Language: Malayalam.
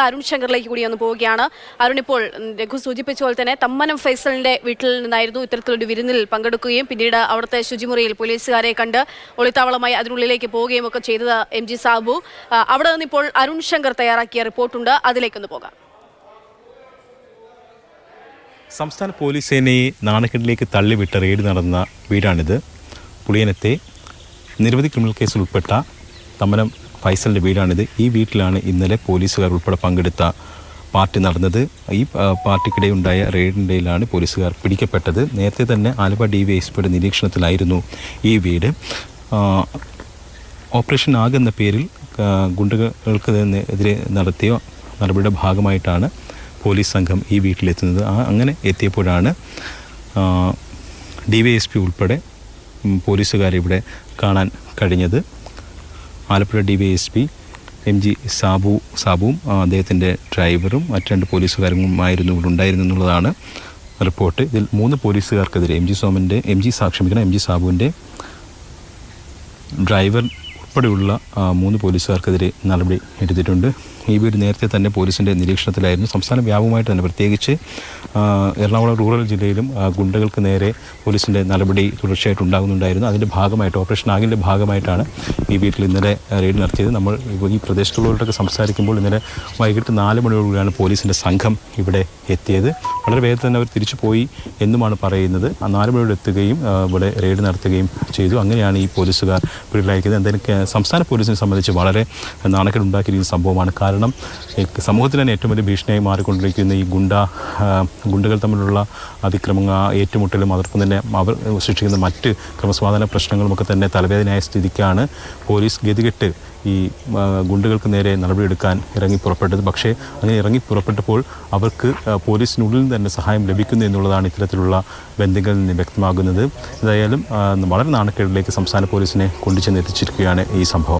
അരുൺ ശങ്കറിലേക്ക് കൂടി ഒന്ന് പോവുകയാണ്. അരുൺ, ഇപ്പോൾ രഘു സൂചിപ്പിച്ച പോലെ തന്നെ തമ്മനം ഫൈസലിന്റെ വീട്ടിൽ നിന്നായിരുന്നു ഇത്തരത്തിലൊരു വിരുന്നിൽ പങ്കെടുക്കുകയും പിന്നീട് അവിടുത്തെ ശുചിമുറിയിൽ പോലീസുകാരെ കണ്ട് ഒളിത്താവളമായി അതിനുള്ളിലേക്ക് പോവുകയും ഒക്കെ ചെയ്തത് എം ജി സാബു. അവിടെ നിന്ന് ഇപ്പോൾ അരുൺ ശങ്കർ തയ്യാറാക്കിയ റിപ്പോർട്ടുണ്ട്, അതിലേക്കൊന്ന് പോകാം. സംസ്ഥാന പോലീസ് സേനയെ നാണക്കെട്ടിലേക്ക് തള്ളിവിട്ട റെയ്ഡ് നടന്ന വീടാണിത്. പുളിയനത്തെ നിരവധി ക്രിമിനൽ കേസിൽ ഉൾപ്പെട്ട തമ്മനം ഫൈസലിൻ്റെ വീടാണിത്. ഈ വീട്ടിലാണ് ഇന്നലെ പോലീസുകാർ ഉൾപ്പെടെ പങ്കെടുത്ത പാർട്ടി നടന്നത്. ഈ പാർട്ടിക്കിടെ ഉണ്ടായ റെയ്ഡിൻ്റെയിലാണ് പോലീസുകാർ പിടിക്കപ്പെട്ടത്. നേരത്തെ തന്നെ ആലുവ DYSPയുടെ നിരീക്ഷണത്തിലായിരുന്നു ഈ വീട്. ഓപ്പറേഷൻ നാഗ് എന്ന പേരിൽ ഗുണ്ടകൾക്ക് എതിരെ നടത്തിയ നടപടിയുടെ ഭാഗമായിട്ടാണ് പോലീസ് സംഘം ഈ വീട്ടിലെത്തുന്നത്. അങ്ങനെ എത്തിയപ്പോഴാണ് DYSP ഉൾപ്പെടെ പോലീസുകാരെ ഇവിടെ കാണാൻ കഴിഞ്ഞത്. ആലപ്പുഴ DYSP MG സാബുവും അദ്ദേഹത്തിൻ്റെ ഡ്രൈവറും മറ്റ് 2 പോലീസുകാരുമായിരുന്നു ഇവിടെ ഉണ്ടായിരുന്നു എന്നുള്ളതാണ് റിപ്പോർട്ട്. ഇതിൽ 3 പോലീസുകാർക്കെതിരെ MG സാബുവിൻ്റെ ഡ്രൈവർ ഉൾപ്പെടെയുള്ള 3 പോലീസുകാർക്കെതിരെ നടപടി എടുത്തിട്ടുണ്ട്. ഈ വീട് നേരത്തെ തന്നെ പോലീസിൻ്റെ നിരീക്ഷണത്തിലായിരുന്നു. സംസ്ഥാന വ്യാപകമായിട്ട് തന്നെ, പ്രത്യേകിച്ച് എറണാകുളം റൂറൽ ജില്ലയിലും ഗുണ്ടകൾക്ക് നേരെ പോലീസിൻ്റെ നടപടി തുടർച്ചയായിട്ട് ഉണ്ടാകുന്നുണ്ടായിരുന്നു. അതിൻ്റെ ഭാഗമായിട്ട് ഓപ്പറേഷൻ നാഗിൻ്റെ ഭാഗമായിട്ടാണ് ഈ വീട്ടിൽ ഇന്നലെ റെയ്ഡ് നടത്തിയത്. നമ്മൾ ഈ പ്രദേശത്തുള്ളവരോടൊക്കെ സംസാരിക്കുമ്പോൾ ഇന്നലെ വൈകിട്ട് 4 മണിയോടുകൂടിയാണ് പോലീസിൻ്റെ സംഘം ഇവിടെ എത്തിയത്. വളരെ വേഗത്തിൽ തന്നെ അവർ തിരിച്ചു പോയി എന്നുമാണ് പറയുന്നത്. 4 മണിയോട് എത്തുകയും ഇവിടെ റെയ്ഡ് നടത്തുകയും ചെയ്തു. അങ്ങനെയാണ് ഈ പോലീസുകാർ പിടിയിലാക്കിയത്. എന്തായാലും സംസ്ഥാന പോലീസിനെ സംബന്ധിച്ച് വളരെ നാണക്കേടുണ്ടാക്കിയിരിക്കുന്ന സംഭവമാണ്. കാരണം സമൂഹത്തിന് തന്നെ ഏറ്റവും വലിയ ഭീഷണിയായി മാറിക്കൊണ്ടിരിക്കുന്ന ഈ ഗുണ്ടകൾ തമ്മിലുള്ള അതിക്രമങ്ങൾ, ഏറ്റുമുട്ടലും അതോടൊപ്പം തന്നെ അവർ സൃഷ്ടിക്കുന്ന മറ്റ് ക്രമസമാധാന പ്രശ്നങ്ങളുമൊക്കെ തന്നെ തലവേദനയായ സ്ഥിതിക്കാണ് പോലീസ് ഗതികെട്ട് ഈ ഗുണ്ടകൾക്ക് നേരെ നടപടിയെടുക്കാൻ ഇറങ്ങി പുറപ്പെട്ടത്. പക്ഷേ അങ്ങനെ ഇറങ്ങി പുറപ്പെട്ടപ്പോൾ അവർക്ക് പോലീസിനുള്ളിൽ നിന്ന് തന്നെ സഹായം ലഭിക്കുന്നു എന്നുള്ളതാണ് ഇത്തരത്തിലുള്ള ബന്ധങ്ങളിൽ നിന്ന് വ്യക്തമാകുന്നത്. എന്തായാലും വളരെ നാണക്കേടിലേക്ക് സംസ്ഥാന പോലീസിനെ കൊണ്ടുചെന്നെത്തിച്ചിരിക്കുകയാണ് ഈ സംഭവം.